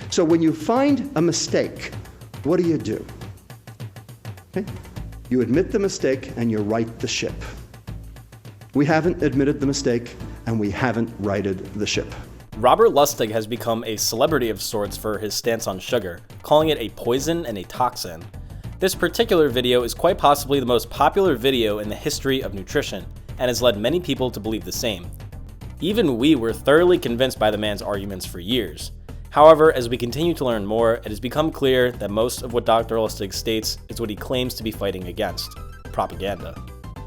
So when you find a mistake, what do? Okay? You admit the mistake and you right the ship. We haven't admitted the mistake and we haven't righted the ship. Robert Lustig has become a celebrity of sorts for his stance on sugar, calling it a poison and a toxin. This particular video is quite possibly the most popular video in the history of nutrition, and has led many people to believe the same. Even we were thoroughly convinced by the man's arguments for years. However, as we continue to learn more, it has become clear that most of what Dr. Lustig states is what he claims to be fighting against: propaganda.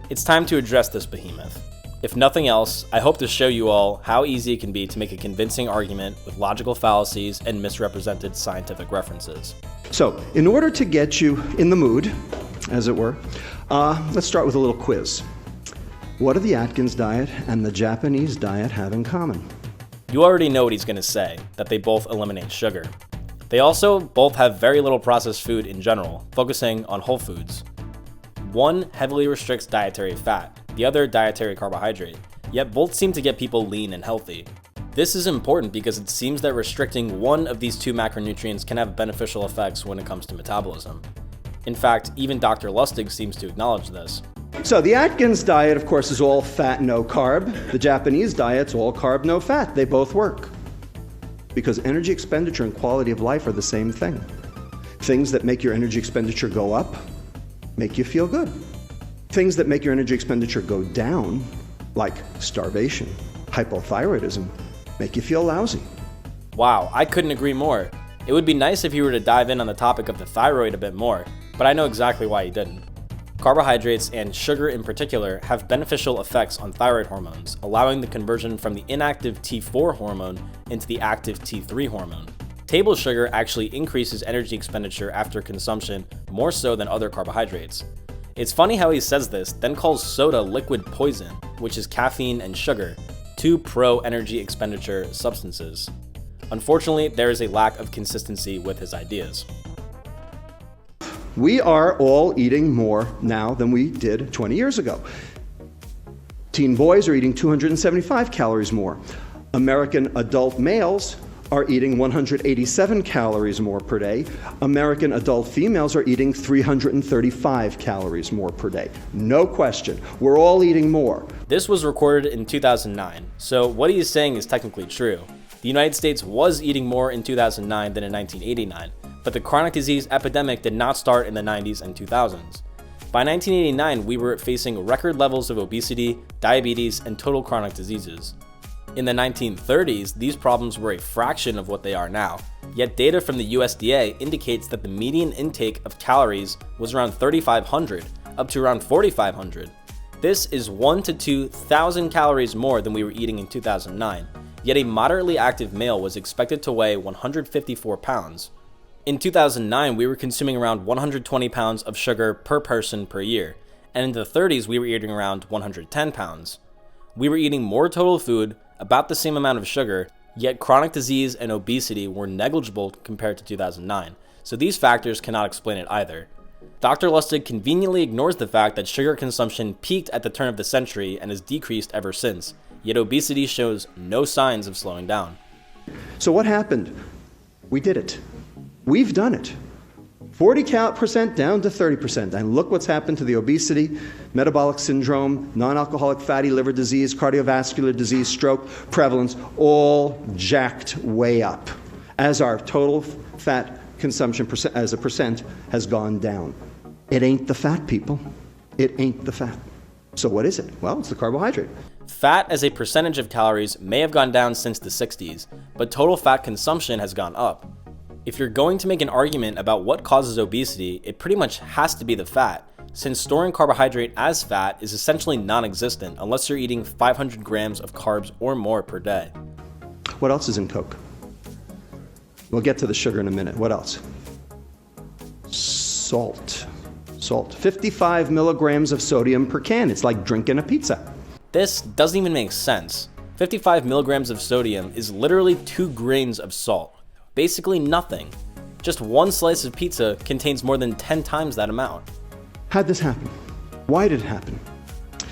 It's time to address this behemoth. If nothing else, I hope to show you all how easy it can be to make a convincing argument with logical fallacies and misrepresented scientific references. So, in order to get you in the mood, as it were, let's start with a little quiz. What do the Atkins diet and the Japanese diet have in common? You already know what he's going to say, that they both eliminate sugar. They also both have very little processed food in general, focusing on whole foods. One heavily restricts dietary fat, the other dietary carbohydrate, yet both seem to get people lean and healthy. This is important because it seems that restricting one of these two macronutrients can have beneficial effects when it comes to metabolism. In fact, even Dr. Lustig seems to acknowledge this. So the Atkins diet, of course, is all fat, no carb. The Japanese diet's all carb, no fat. They both work. Because energy expenditure and quality of life are the same thing. Things that make your energy expenditure go up make you feel good. Things that make your energy expenditure go down, like starvation, hypothyroidism, make you feel lousy. Wow, I couldn't agree more. It would be nice if you were to dive in on the topic of the thyroid a bit more, but I know exactly why you didn't. Carbohydrates, and sugar in particular, have beneficial effects on thyroid hormones, allowing the conversion from the inactive T4 hormone into the active T3 hormone. Table sugar actually increases energy expenditure after consumption more so than other carbohydrates. It's funny how he says this, then calls soda liquid poison, which is caffeine and sugar, two pro-energy expenditure substances. Unfortunately, there is a lack of consistency with his ideas. We are all eating more now than we did 20 years ago. Teen boys are eating 275 calories more. American adult males are eating 187 calories more per day. American adult females are eating 335 calories more per day. No question, we're all eating more. This was recorded in 2009, so what he is saying is technically true. The United States was eating more in 2009 than in 1989, but the chronic disease epidemic did not start in the 90s and 2000s. By 1989, we were facing record levels of obesity, diabetes, and total chronic diseases. In the 1930s, these problems were a fraction of what they are now, yet data from the USDA indicates that the median intake of calories was around 3,500, up to around 4,500. This is 1,000 to 2,000 calories more than we were eating in 2009, yet a moderately active male was expected to weigh 154 pounds. In 2009, we were consuming around 120 pounds of sugar per person per year, and in the 30s, we were eating around 110 pounds. We were eating more total food, about the same amount of sugar, yet chronic disease and obesity were negligible compared to 2009, so these factors cannot explain it either. Dr. Lustig conveniently ignores the fact that sugar consumption peaked at the turn of the century and has decreased ever since, yet obesity shows no signs of slowing down. So what happened? We did it. We've done it. 40% down to 30%. And look what's happened to the obesity, metabolic syndrome, non-alcoholic fatty liver disease, cardiovascular disease, stroke, prevalence, all jacked way up as our total fat consumption as a percent has gone down. It ain't the fat, people. It ain't the fat. So what is it? Well, it's the carbohydrate. Fat as a percentage of calories may have gone down since the 60s, but total fat consumption has gone up. If you're going to make an argument about what causes obesity, it pretty much has to be the fat, since storing carbohydrate as fat is essentially non-existent unless you're eating 500 grams of carbs or more per day. What else is in Coke? We'll get to the sugar in a minute. What else? Salt. 55 milligrams of sodium per can. It's like drinking a pizza. This doesn't even make sense. 55 milligrams of sodium is literally 2 grains of salt. Basically nothing. Just one slice of pizza contains more than 10 times that amount. How'd this happen? Why did it happen?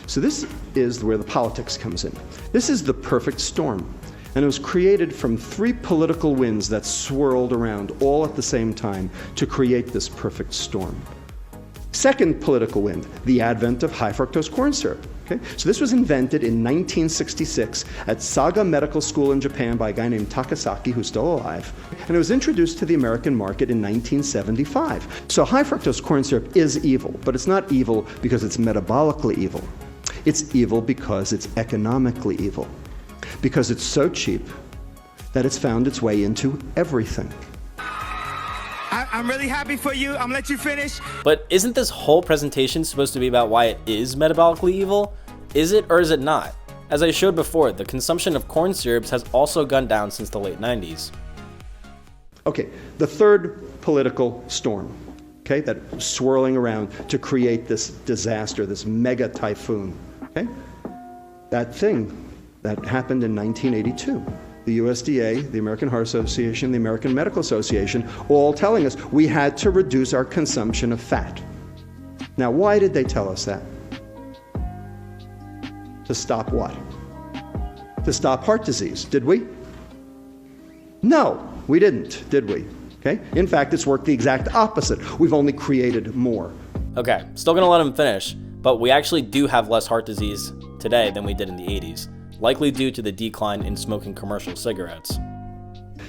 So this is where the politics comes in. This is the perfect storm. And it was created from 3 political winds that swirled around all at the same time to create this perfect storm. Second political wind, the advent of high fructose corn syrup. Okay? So this was invented in 1966 at Saga Medical School in Japan by a guy named Takasaki, who's still alive. And it was introduced to the American market in 1975. So high fructose corn syrup is evil, but it's not evil because it's metabolically evil. It's evil because it's economically evil. Because it's so cheap that it's found its way into everything. I'm really happy for you. I'm gonna let you finish. But isn't this whole presentation supposed to be about why it is metabolically evil? Is it or is it not? As I showed before, the consumption of corn syrups has also gone down since the late 90s. Okay, the third political storm, okay, that's swirling around to create this disaster, this mega typhoon, okay? That thing that happened in 1982. The USDA, the American Heart Association, the American Medical Association, all telling us we had to reduce our consumption of fat. Now, why did they tell us that? To stop what? To stop heart disease, did we? No, we didn't, did we? Okay? In fact, it's worked the exact opposite. We've only created more. Okay, still gonna let him finish, but we actually do have less heart disease today than we did in the 80s. Likely due to the decline in smoking commercial cigarettes.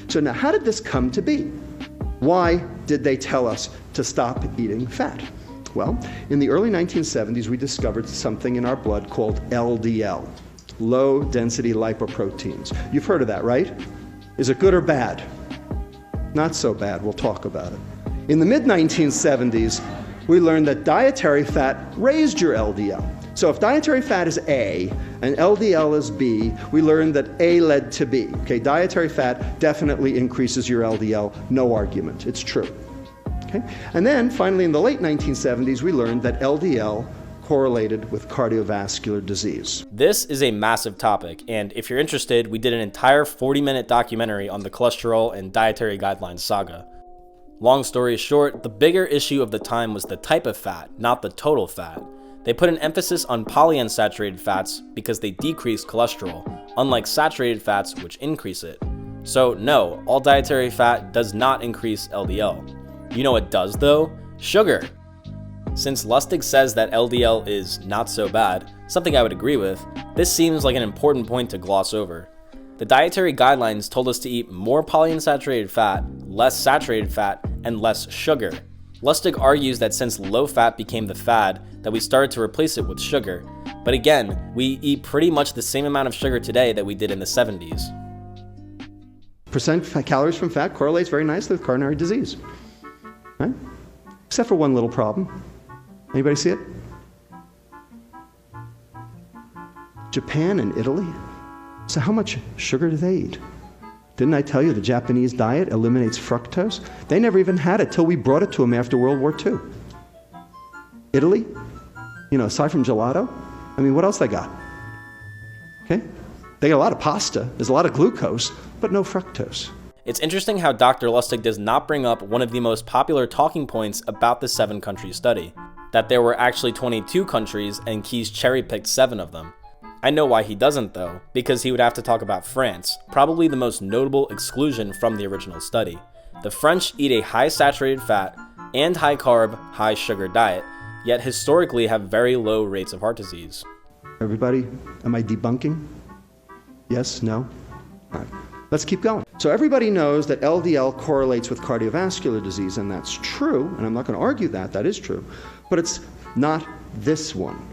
So now, how did this come to be? Why did they tell us to stop eating fat? Well, in the early 1970s, we discovered something in our blood called LDL, low density lipoproteins. You've heard of that, right? Is it good or bad? Not so bad, we'll talk about it. In the mid-1970s, we learned that dietary fat raised your LDL. So if dietary fat is A and LDL is B, we learned that A led to B. Okay, dietary fat definitely increases your LDL, no argument, it's true. Okay? And then finally in the late 1970s, we learned that LDL correlated with cardiovascular disease. This is a massive topic, and if you're interested, we did an entire 40-minute documentary on the cholesterol and dietary guidelines saga. Long story short, the bigger issue of the time was the type of fat, not the total fat. They put an emphasis on polyunsaturated fats because they decrease cholesterol, unlike saturated fats which increase it. So no, all dietary fat does not increase LDL. You know what does though? Sugar. Since Lustig says that LDL is not so bad, something I would agree with, this seems like an important point to gloss over. The dietary guidelines told us to eat more polyunsaturated fat, less saturated fat, and less sugar. Lustig argues that since low fat became the fad, that we started to replace it with sugar. But again, we eat pretty much the same amount of sugar today that we did in the 70s. Percent calories from fat correlates very nicely with coronary disease, right? Except for one little problem. Anybody see it? Japan and Italy. So how much sugar do they eat? Didn't I tell you the Japanese diet eliminates fructose? They never even had it till we brought it to them after World War II. Italy, aside from gelato, what else they got? Okay? They got a lot of pasta, there's a lot of glucose, but no fructose. It's interesting how Dr. Lustig does not bring up one of the most popular talking points about the 7-country study, that there were actually 22 countries and Keyes cherry-picked 7 of them. I know why he doesn't though, because he would have to talk about France, probably the most notable exclusion from the original study. The French eat a high saturated fat and high carb, high sugar diet, yet historically have very low rates of heart disease. Everybody, am I debunking? Yes? No? All right. Let's keep going. So everybody knows that LDL correlates with cardiovascular disease, and that's true, and I'm not going to argue that, that is true, but it's not this one.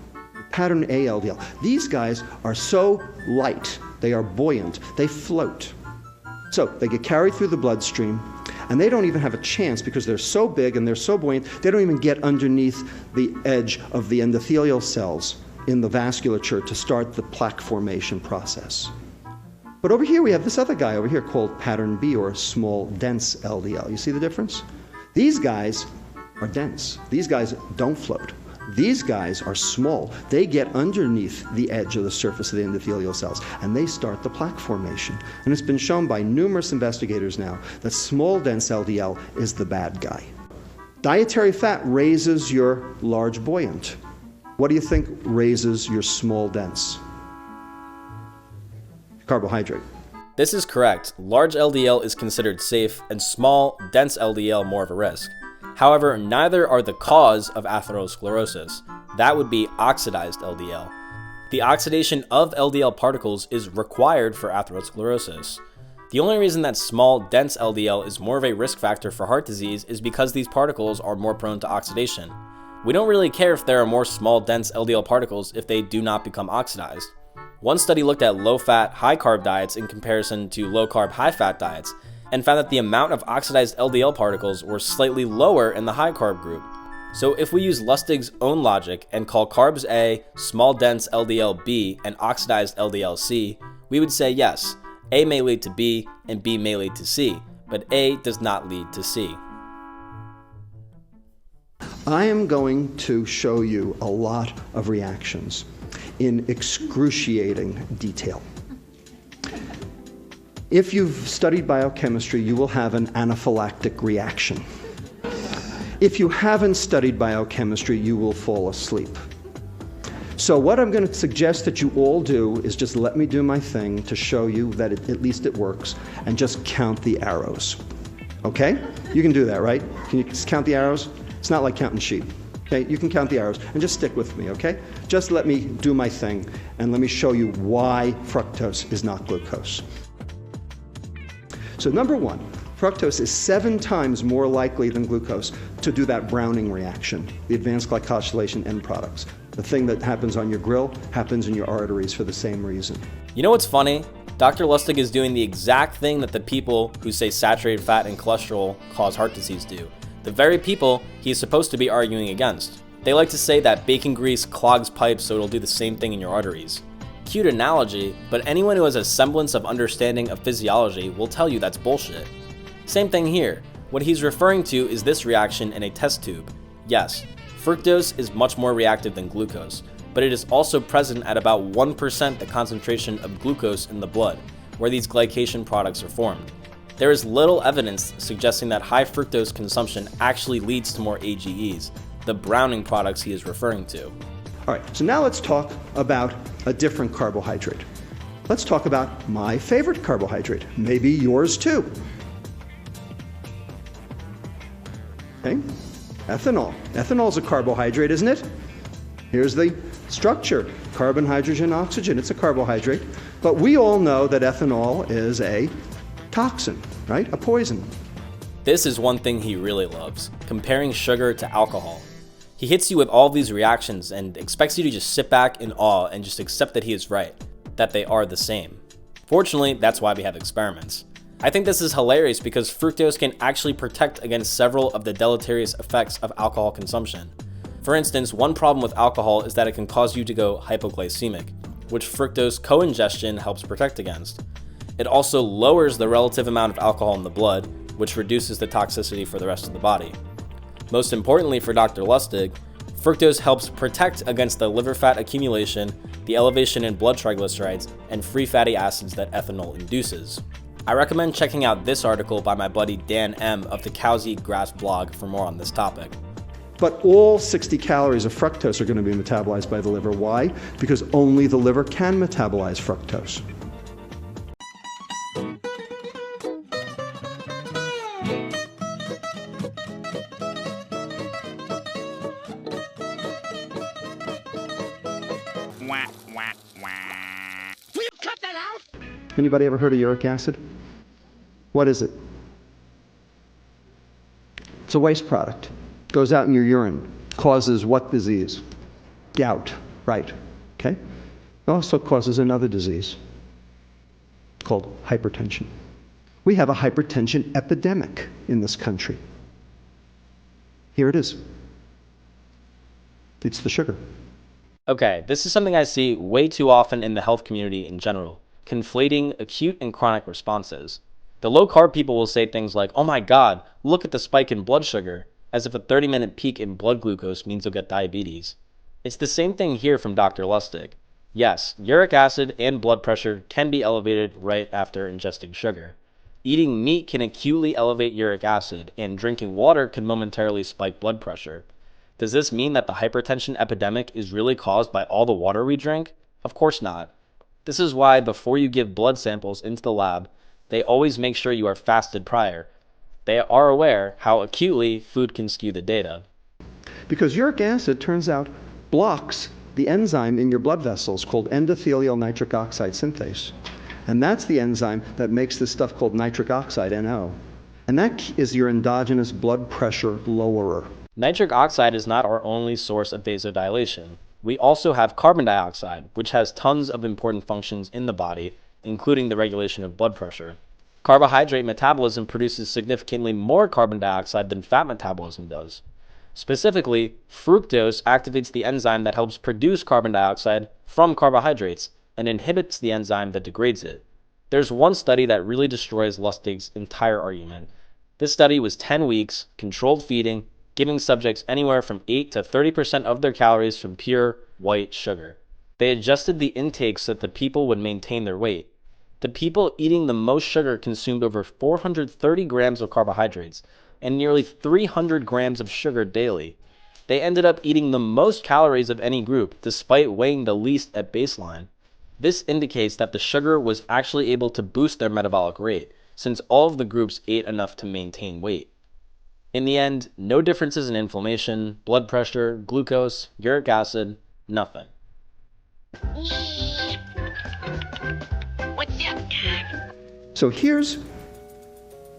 Pattern A LDL. These guys are so light, they are buoyant, they float. So they get carried through the bloodstream, and they don't even have a chance because they're so big and they're so buoyant, they don't even get underneath the edge of the endothelial cells in the vasculature to start the plaque formation process. But over here we have this other guy over here called pattern B, or small dense LDL. You see the difference? These guys are dense. These guys don't float. These guys are small. They get underneath the edge of the surface of the endothelial cells, and they start the plaque formation. And it's been shown by numerous investigators now that small dense LDL is the bad guy. Dietary fat raises your large buoyant. What do you think raises your small dense? Carbohydrate. This is correct. Large LDL is considered safe and small, dense LDL more of a risk. However, neither are the cause of atherosclerosis. That would be oxidized LDL. The oxidation of LDL particles is required for atherosclerosis. The only reason that small, dense LDL is more of a risk factor for heart disease is because these particles are more prone to oxidation. We don't really care if there are more small, dense LDL particles if they do not become oxidized. One study looked at low-fat, high-carb diets in comparison to low-carb, high-fat diets, and found that the amount of oxidized LDL particles were slightly lower in the high-carb group. So if we use Lustig's own logic and call carbs A, small dense LDL B, and oxidized LDL C, we would say yes, A may lead to B and B may lead to C, but A does not lead to C. I am going to show you a lot of reactions in excruciating detail. If you've studied biochemistry, you will have an anaphylactic reaction. If you haven't studied biochemistry, you will fall asleep. So what I'm going to suggest that you all do is just let me do my thing to show you that at least it works, and just count the arrows. Okay? You can do that, right? Can you just count the arrows? It's not like counting sheep. Okay? You can count the arrows, and just stick with me, okay? Just let me do my thing, and let me show you why fructose is not glucose. So number one, fructose is 7 times more likely than glucose to do that browning reaction, the advanced glycosylation end products. The thing that happens on your grill happens in your arteries for the same reason. You know what's funny? Dr. Lustig is doing the exact thing that the people who say saturated fat and cholesterol cause heart disease do. The very people he's supposed to be arguing against. They like to say that bacon grease clogs pipes so it'll do the same thing in your arteries. Cute analogy, but anyone who has a semblance of understanding of physiology will tell you that's bullshit. Same thing here. What he's referring to is this reaction in a test tube. Yes, fructose is much more reactive than glucose, but it is also present at about 1% the concentration of glucose in the blood, where these glycation products are formed. There is little evidence suggesting that high fructose consumption actually leads to more AGEs, the browning products he is referring to. All right, so now let's talk about a different carbohydrate. Let's talk about my favorite carbohydrate, maybe yours too. Okay, ethanol. Ethanol is a carbohydrate, isn't it? Here's the structure, carbon, hydrogen, oxygen. It's a carbohydrate, but we all know that ethanol is a toxin, right? A poison. This is one thing he really loves, comparing sugar to alcohol. He hits you with all these reactions and expects you to just sit back in awe and just accept that he is right, that they are the same. Fortunately, that's why we have experiments. I think this is hilarious because fructose can actually protect against several of the deleterious effects of alcohol consumption. For instance, one problem with alcohol is that it can cause you to go hypoglycemic, which fructose co-ingestion helps protect against. It also lowers the relative amount of alcohol in the blood, which reduces the toxicity for the rest of the body. Most importantly for Dr. Lustig, fructose helps protect against the liver fat accumulation, the elevation in blood triglycerides, and free fatty acids that ethanol induces. I recommend checking out this article by my buddy Dan M. of the Cows Eat Grass blog for more on this topic. But all 60 calories of fructose are going to be metabolized by the liver. Why? Because only the liver can metabolize fructose. Will you cut that out? Anybody ever heard of uric acid? What is it? It's a waste product. Goes out in your urine. Causes what disease? Gout, right. Okay? It also causes another disease called hypertension. We have a hypertension epidemic in this country. Here it is. It's the sugar. Okay, this is something I see way too often in the health community in general, conflating acute and chronic responses. The low-carb people will say things like, "Oh my god, look at the spike in blood sugar," as if a 30-minute peak in blood glucose means you'll get diabetes. It's the same thing here from Dr. Lustig. Yes, uric acid and blood pressure can be elevated right after ingesting sugar. Eating meat can acutely elevate uric acid, and drinking water can momentarily spike blood pressure. Does this mean that the hypertension epidemic is really caused by all the water we drink? Of course not. This is why before you give blood samples into the lab, they always make sure you are fasted prior. They are aware how acutely food can skew the data. Because uric acid, turns out, blocks the enzyme in your blood vessels called endothelial nitric oxide synthase. And that's the enzyme that makes this stuff called nitric oxide, NO. And that is your endogenous blood pressure lowerer. Nitric oxide is not our only source of vasodilation. We also have carbon dioxide, which has tons of important functions in the body, including the regulation of blood pressure. Carbohydrate metabolism produces significantly more carbon dioxide than fat metabolism does. Specifically, fructose activates the enzyme that helps produce carbon dioxide from carbohydrates and inhibits the enzyme that degrades it. There's one study that really destroys Lustig's entire argument. This study was 10 weeks, controlled feeding, giving subjects anywhere from 8 to 30% of their calories from pure white sugar. They adjusted the intake so that the people would maintain their weight. The people eating the most sugar consumed over 430 grams of carbohydrates and nearly 300 grams of sugar daily. They ended up eating the most calories of any group, despite weighing the least at baseline. This indicates that the sugar was actually able to boost their metabolic rate, since all of the groups ate enough to maintain weight. In the end, no differences in inflammation, blood pressure, glucose, uric acid, nothing. What's up? So here's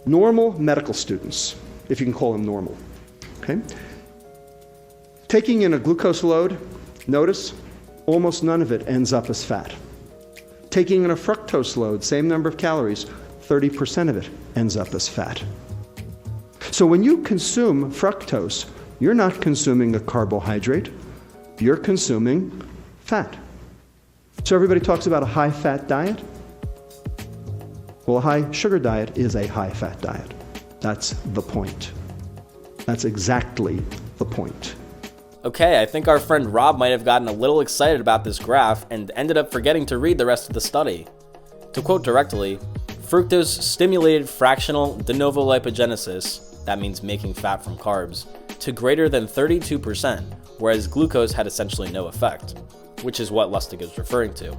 normal medical students, if you can call them normal. Okay? Taking in a glucose load, notice almost none of it ends up as fat. Taking in a fructose load, same number of calories, 30% of it ends up as fat. So when you consume fructose, you're not consuming a carbohydrate, you're consuming fat. So everybody talks about a high-fat diet. Well, a high-sugar diet is a high-fat diet. That's the point. That's exactly the point. Okay, I think our friend Rob might have gotten a little excited about this graph and ended up forgetting to read the rest of the study. To quote directly, fructose stimulated fractional de novo lipogenesis, that means making fat from carbs, to greater than 32%, whereas glucose had essentially no effect, which is what Lustig is referring to.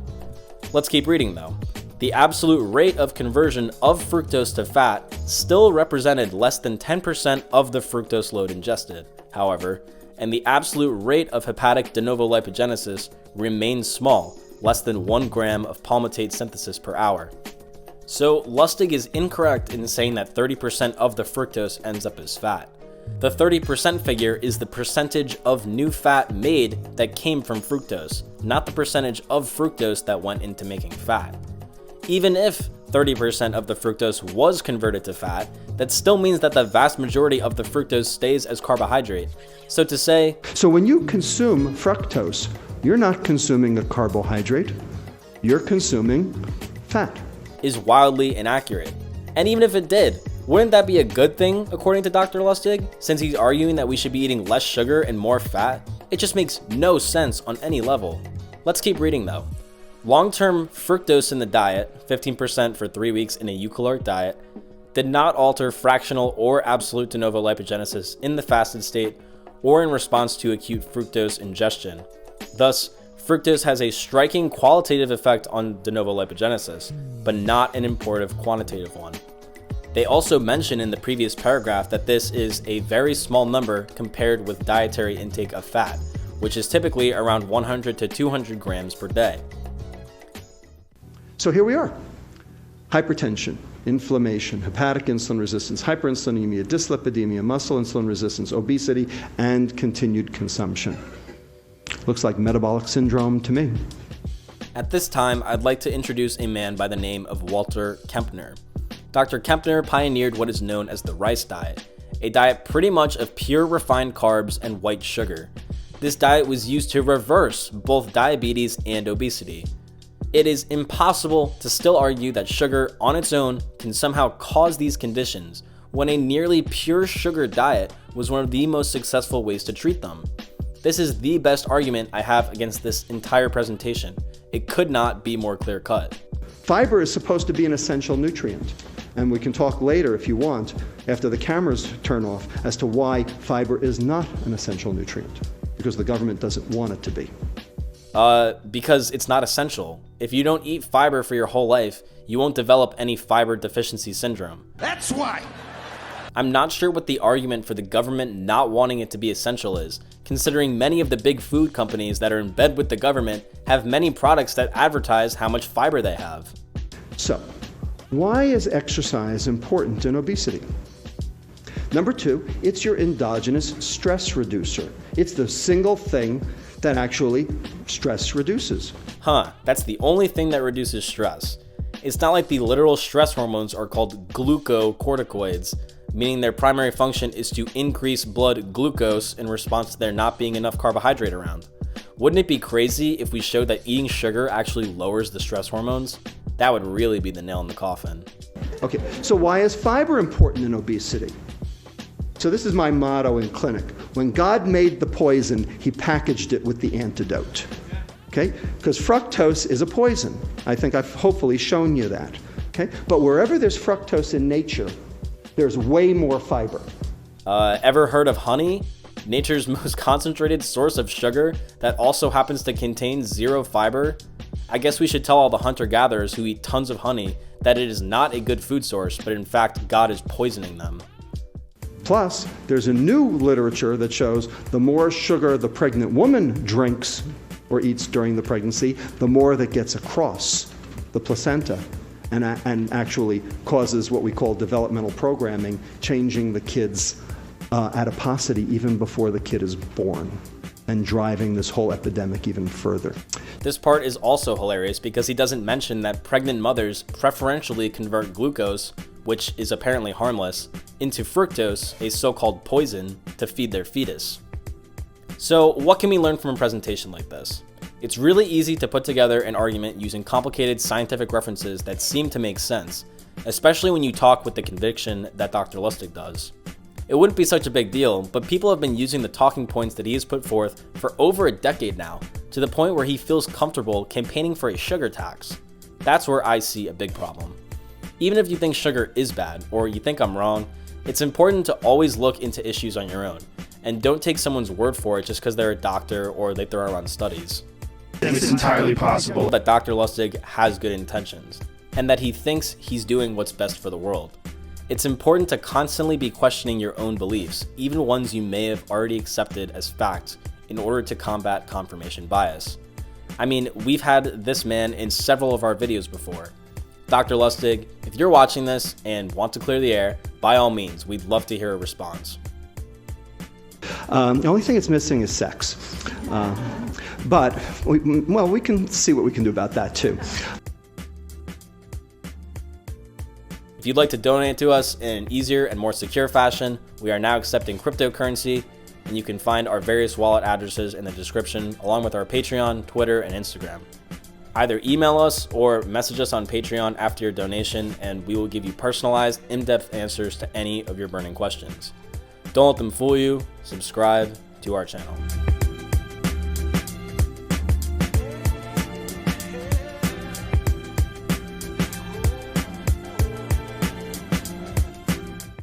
Let's keep reading though. The absolute rate of conversion of fructose to fat still represented less than 10% of the fructose load ingested, however, and the absolute rate of hepatic de novo lipogenesis remains small, less than 1 gram of palmitate synthesis per hour. So Lustig is incorrect in saying that 30% of the fructose ends up as fat. The 30% figure is the percentage of new fat made that came from fructose, not the percentage of fructose that went into making fat. Even if 30% of the fructose was converted to fat, that still means that the vast majority of the fructose stays as carbohydrate. So to say, so when you consume fructose, you're not consuming a carbohydrate, you're consuming fat. Is wildly inaccurate. And even if it did, wouldn't that be a good thing according to Dr. Lustig, since he's arguing that we should be eating less sugar and more fat? It just makes no sense on any level. Let's keep reading though. Long-term fructose in the diet, 15% for 3 weeks in a eucaloric diet, did not alter fractional or absolute de novo lipogenesis in the fasted state or in response to acute fructose ingestion. Thus, fructose has a striking qualitative effect on de novo lipogenesis, but not an important quantitative one. They also mention in the previous paragraph that this is a very small number compared with dietary intake of fat, which is typically around 100 to 200 grams per day. So here we are. Hypertension, inflammation, hepatic insulin resistance, hyperinsulinemia, dyslipidemia, muscle insulin resistance, obesity, and continued consumption. Looks like metabolic syndrome to me. At this time, I'd like to introduce a man by the name of Walter Kempner. Dr. Kempner pioneered what is known as the rice diet, a diet pretty much of pure refined carbs and white sugar. This diet was used to reverse both diabetes and obesity. It is impossible to still argue that sugar on its own can somehow cause these conditions, when a nearly pure sugar diet was one of the most successful ways to treat them. This is the best argument I have against this entire presentation. It could not be more clear-cut. Fiber is supposed to be an essential nutrient, and we can talk later if you want, after the cameras turn off, as to why fiber is not an essential nutrient, because the government doesn't want it to be. Because it's not essential. If you don't eat fiber for your whole life, you won't develop any fiber deficiency syndrome. That's why. I'm not sure what the argument for the government not wanting it to be essential is, considering many of the big food companies that are in bed with the government have many products that advertise how much fiber they have. So, why is exercise important in obesity? Number two, it's your endogenous stress reducer. It's the single thing that actually stress reduces. That's the only thing that reduces stress. It's not like the literal stress hormones are called glucocorticoids, meaning their primary function is to increase blood glucose in response to there not being enough carbohydrate around. Wouldn't it be crazy if we showed that eating sugar actually lowers the stress hormones? That would really be the nail in the coffin. Okay, so why is fiber important in obesity? So this is my motto in clinic. When God made the poison, he packaged it with the antidote. Okay? Because fructose is a poison. I think I've hopefully shown you that. Okay? But wherever there's fructose in nature, there's way more fiber. Ever heard of honey? Nature's most concentrated source of sugar that also happens to contain zero fiber? I guess we should tell all the hunter-gatherers who eat tons of honey that it is not a good food source, but in fact, God is poisoning them. Plus, there's a new literature that shows the more sugar the pregnant woman drinks or eats during the pregnancy, the more that gets across the placenta and actually causes what we call developmental programming, changing the kid's adiposity even before the kid is born and driving this whole epidemic even further. This part is also hilarious because he doesn't mention that pregnant mothers preferentially convert glucose, which is apparently harmless, into fructose, a so-called poison, to feed their fetus. So what can we learn from a presentation like this? It's really easy to put together an argument using complicated scientific references that seem to make sense, especially when you talk with the conviction that Dr. Lustig does. It wouldn't be such a big deal, but people have been using the talking points that he has put forth for over a decade now, to the point where he feels comfortable campaigning for a sugar tax. That's where I see a big problem. Even if you think sugar is bad, or you think I'm wrong, it's important to always look into issues on your own, and don't take someone's word for it just because they're a doctor or they throw around studies. It's entirely possible that Dr. Lustig has good intentions, and that he thinks he's doing what's best for the world. It's important to constantly be questioning your own beliefs, even ones you may have already accepted as fact, in order to combat confirmation bias. I mean, we've had this man in several of our videos before. Dr. Lustig, if you're watching this and want to clear the air, by all means, we'd love to hear a response. The only thing it's missing is sex. But we can see what we can do about that too. If you'd like to donate to us in an easier and more secure fashion, we are now accepting cryptocurrency, and you can find our various wallet addresses in the description, along with our Patreon, Twitter, and Instagram. Either email us or message us on Patreon after your donation, and we will give you personalized, in-depth answers to any of your burning questions. Don't let them fool you. Subscribe to our channel.